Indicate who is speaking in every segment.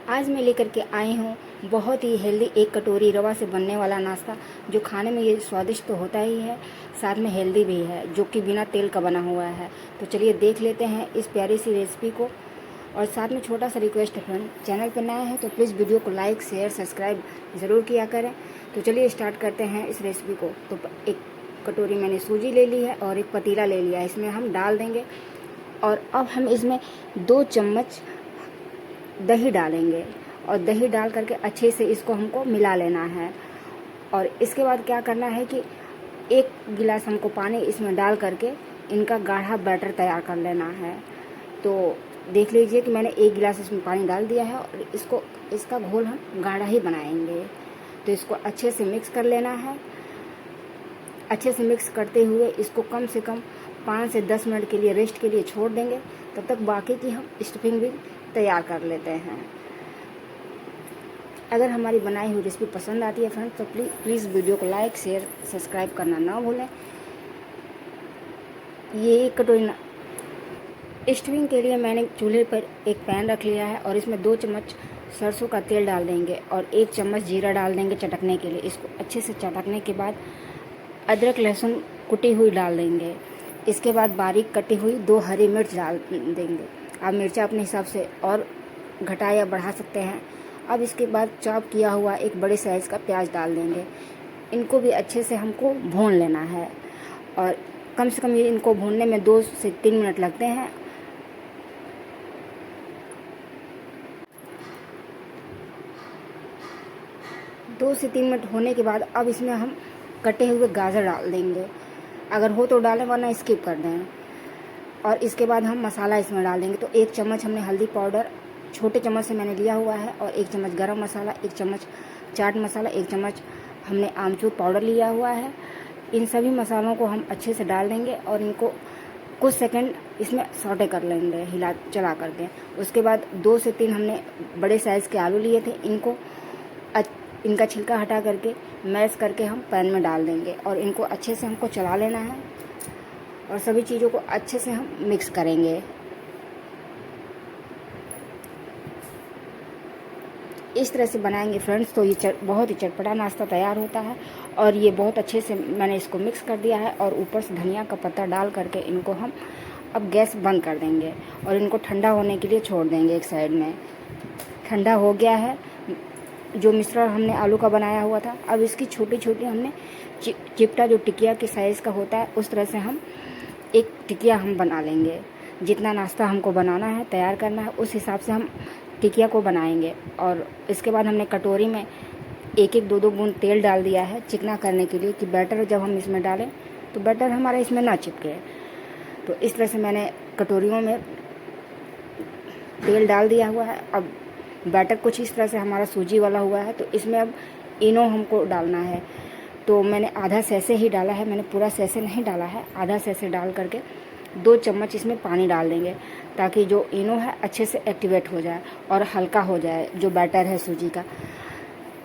Speaker 1: आज मैं लेकर के आई हूँ बहुत ही हेल्दी एक कटोरी रवा से बनने वाला नाश्ता, जो खाने में ये स्वादिष्ट तो होता ही है, साथ में हेल्दी भी है, जो कि बिना तेल का बना हुआ है। तो चलिए देख लेते हैं इस प्यारी सी रेसिपी को। और साथ में छोटा सा रिक्वेस्ट है फ्रेंड, चैनल पर नया है तो प्लीज़ वीडियो को लाइक शेयर सब्सक्राइब ज़रूर किया करें। तो चलिए स्टार्ट करते हैं इस रेसिपी को। तो एक कटोरी मैंने सूजी ले ली है और एक पतीला ले लिया है, इसमें हम डाल देंगे। और अब हम इसमें 2 चम्मच दही डालेंगे और दही डाल करके अच्छे से इसको हमको मिला लेना है। और इसके बाद क्या करना है कि 1 गिलास हमको पानी इसमें डाल करके इनका गाढ़ा बैटर तैयार कर लेना है। तो देख लीजिए कि मैंने 1 गिलास इसमें पानी डाल दिया है और इसका घोल हम गाढ़ा ही बनाएंगे। तो इसको अच्छे से मिक्स कर लेना है। अच्छे से मिक्स करते हुए इसको कम से कम 5 से 10 मिनट के लिए रेस्ट के लिए छोड़ देंगे। तब तक बाकी की हम स्टफिंग भी तैयार कर लेते हैं। अगर हमारी बनाई हुई रेसिपी पसंद आती है फ्रेंड्स तो प्लीज़ वीडियो को लाइक शेयर सब्सक्राइब करना ना भूलें। ये एक कटोरी स्टफिंग के लिए मैंने चूल्हे पर एक पैन रख लिया है और इसमें 2 चम्मच सरसों का तेल डाल देंगे और 1 चम्मच जीरा डाल देंगे चटकने के लिए। इसको अच्छे से चटकने के बाद अदरक लहसुन कुटी हुई डाल देंगे। इसके बाद बारीक कटी हुई 2 हरी मिर्च डाल देंगे। आप मिर्चा अपने हिसाब से और घटा या बढ़ा सकते हैं। अब इसके बाद चॉप किया हुआ एक बड़े साइज़ का प्याज डाल देंगे। इनको भी अच्छे से हमको भून लेना है और कम से कम ये इनको भूनने में 2 से 3 मिनट लगते हैं। दो से 3 मिनट होने के बाद अब इसमें हम कटे हुए गाजर डाल देंगे। अगर हो तो डालें वरना स्किप कर दें। और इसके बाद हम मसाला इसमें डाल देंगे। तो 1 चम्मच हमने हल्दी पाउडर छोटे चम्मच से मैंने लिया हुआ है और 1 चम्मच गरम मसाला, 1 चम्मच चाट मसाला, 1 चम्मच हमने आमचूर पाउडर लिया हुआ है। इन सभी मसालों को हम अच्छे से डाल देंगे और इनको कुछ सेकंड इसमें सौटे कर लेंगे हिला चला करके। उसके बाद 2 से 3 हमने बड़े साइज़ के आलू लिए थे, इनका छिलका हटा करके मैश करके हम पैन में डाल देंगे और इनको अच्छे से हमको चला लेना है और सभी चीज़ों को अच्छे से हम मिक्स करेंगे। इस तरह से बनाएंगे फ्रेंड्स तो ये बहुत ही चटपटा नाश्ता तैयार होता है। और ये बहुत अच्छे से मैंने इसको मिक्स कर दिया है और ऊपर से धनिया का पत्ता डाल करके इनको हम अब गैस बंद कर देंगे और इनको ठंडा होने के लिए छोड़ देंगे। एक साइड में ठंडा हो गया है जो मिश्रण हमने आलू का बनाया हुआ था। अब इसकी छोटी छोटी हमने चिपटा जो टिकिया के साइज़ का होता है उस तरह से हम एक टिकिया हम बना लेंगे। जितना नाश्ता हमको बनाना है तैयार करना है उस हिसाब से हम टिकिया को बनाएंगे। और इसके बाद हमने कटोरी में 1-1 2-2 बूंद तेल डाल दिया है चिकना करने के लिए कि बैटर जब हम इसमें डालें तो बैटर हमारा इसमें ना चिपके। तो इस तरह से मैंने कटोरियों में तेल डाल दिया हुआ है। अब बैटर कुछ इस तरह से हमारा सूजी वाला हुआ है तो इसमें अब इनो हमको डालना है। तो मैंने आधा सैसे ही डाला है, मैंने पूरा सैसे नहीं डाला है, आधा सैसे डाल करके 2 चम्मच इसमें पानी डाल देंगे ताकि जो इनो है अच्छे से एक्टिवेट हो जाए और हल्का हो जाए। जो बैटर है सूजी का,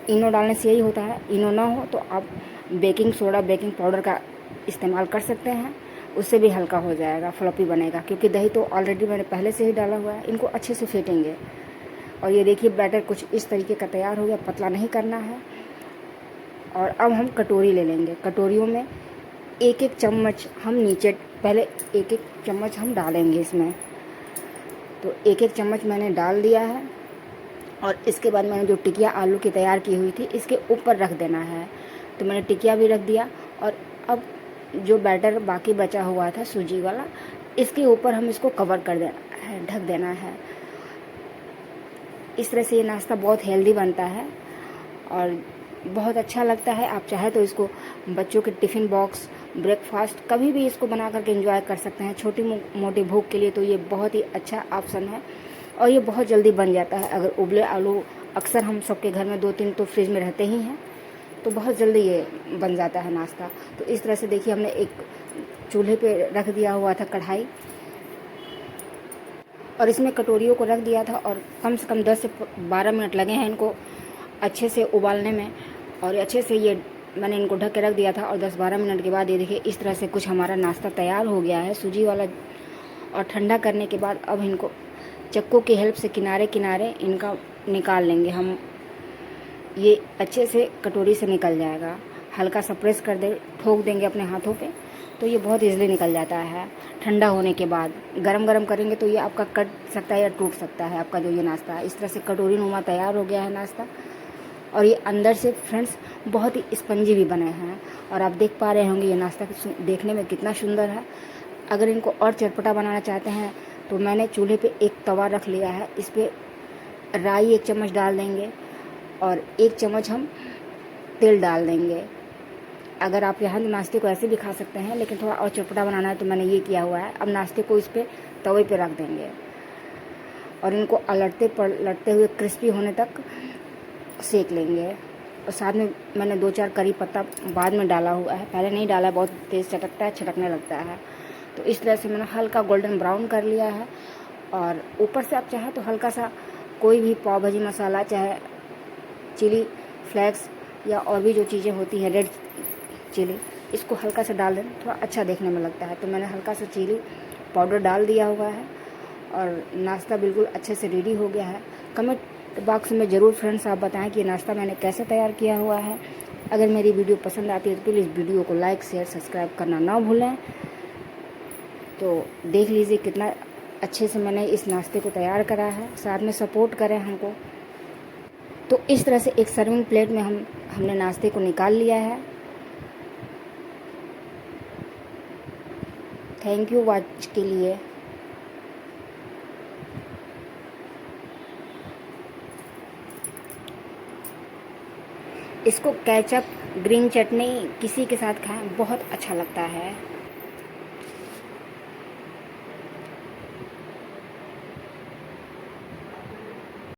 Speaker 1: इनो डालने से यही होता है। इनो ना हो तो आप बेकिंग सोडा बेकिंग पाउडर का इस्तेमाल कर सकते हैं, उससे भी हल्का हो जाएगा, फ्लॉपी बनेगा। क्योंकि दही तो ऑलरेडी मैंने पहले से ही डाला हुआ है। इनको अच्छे से फेंटेंगे और ये देखिए बैटर कुछ इस तरीके का तैयार हो गया, पतला नहीं करना है। और अब हम कटोरी ले लेंगे। कटोरियों में 1-1 चम्मच हम नीचे पहले 1-1 चम्मच हम डालेंगे इसमें। तो 1-1 चम्मच मैंने डाल दिया है और इसके बाद मैंने जो टिकिया आलू की तैयार की हुई थी इसके ऊपर रख देना है। तो मैंने टिकिया भी रख दिया और अब जो बैटर बाकी बचा हुआ था सूजी वाला, इसके ऊपर हम इसको कवर कर देना है, ढक देना है। इस तरह से ये नाश्ता बहुत हेल्दी बनता है और बहुत अच्छा लगता है। आप चाहे तो इसको बच्चों के टिफ़िन बॉक्स, ब्रेकफास्ट कभी भी इसको बना करके एंजॉय कर सकते हैं। छोटी मोटी भूख के लिए तो ये बहुत ही अच्छा ऑप्शन है और ये बहुत जल्दी बन जाता है। अगर उबले आलू अक्सर हम सबके घर में 2-3 तो फ्रिज में रहते ही हैं, तो बहुत जल्दी ये बन जाता है नाश्ता। तो इस तरह से देखिए हमने एक चूल्हे पे रख दिया हुआ था कढ़ाई और इसमें कटोरियों को रख दिया था और कम से कम 10 से 12 मिनट लगे हैं इनको अच्छे से उबालने में। और अच्छे से ये मैंने इनको ढक के रख दिया था और 10-12 मिनट के बाद ये देखिए इस तरह से कुछ हमारा नाश्ता तैयार हो गया है सूजी वाला। और ठंडा करने के बाद अब इनको चक्कू की हेल्प से किनारे किनारे इनका निकाल लेंगे हम। ये अच्छे से कटोरी से निकल जाएगा। हल्का सा प्रेस कर दे, ठोक देंगे अपने हाथों पे, तो ये बहुत ईज़िली निकल जाता है। ठंडा होने के बाद गरम गरम करेंगे तो ये आपका कट सकता है या टूट सकता है आपका जो ये नाश्ता है। इस तरह से कटोरी नुमा तैयार हो गया है नाश्ता। और ये अंदर से फ्रेंड्स बहुत ही स्पंजी भी बने हैं। और आप देख पा रहे होंगे ये नाश्ता देखने में कितना सुंदर है। अगर इनको और चटपटा बनाना चाहते हैं तो मैंने चूल्हे पे एक तवा रख लिया है। इस पर राई 1 चम्मच डाल देंगे और 1 चम्मच हम तेल डाल देंगे। अगर आप यहाँ नाश्ते को ऐसे भी खा सकते हैं, लेकिन थोड़ा और चटपटा बनाना है तो मैंने ये किया हुआ है। अब नाश्ते को इस पर तवे पे रख देंगे और इनको पलटते हुए क्रिस्पी होने तक सेक लेंगे। और साथ में मैंने 2-4 करी पत्ता बाद में डाला हुआ है, पहले नहीं डाला, बहुत तेज़ चटकता है, छिटकने लगता है। तो इस तरह से मैंने हल्का गोल्डन ब्राउन कर लिया है। और ऊपर से आप चाहे तो हल्का सा कोई भी पाव भाजी मसाला, चाहे चिली फ्लेक्स या और भी जो चीज़ें होती हैं, रेड चिली, इसको हल्का सा डाल दें, थोड़ा अच्छा देखने में लगता है। तो मैंने हल्का सा चिली पाउडर डाल दिया हुआ है और नाश्ता बिल्कुल अच्छे से रेडी हो गया है। कमेंट बॉक्स में ज़रूर फ्रेंड्स आप बताएं कि ये नाश्ता मैंने कैसे तैयार किया हुआ है। अगर मेरी वीडियो पसंद आती है तो प्लीज़ वीडियो को लाइक शेयर सब्सक्राइब करना ना भूलें। तो देख लीजिए कितना अच्छे से मैंने इस नाश्ते को तैयार करा है, साथ में सपोर्ट करें हमको। तो इस तरह से एक सर्विंग प्लेट में हमने नाश्ते को निकाल लिया है। थैंक यू वॉच के लिए। इसको केचप, ग्रीन चटनी किसी के साथ खाएं, बहुत अच्छा लगता है।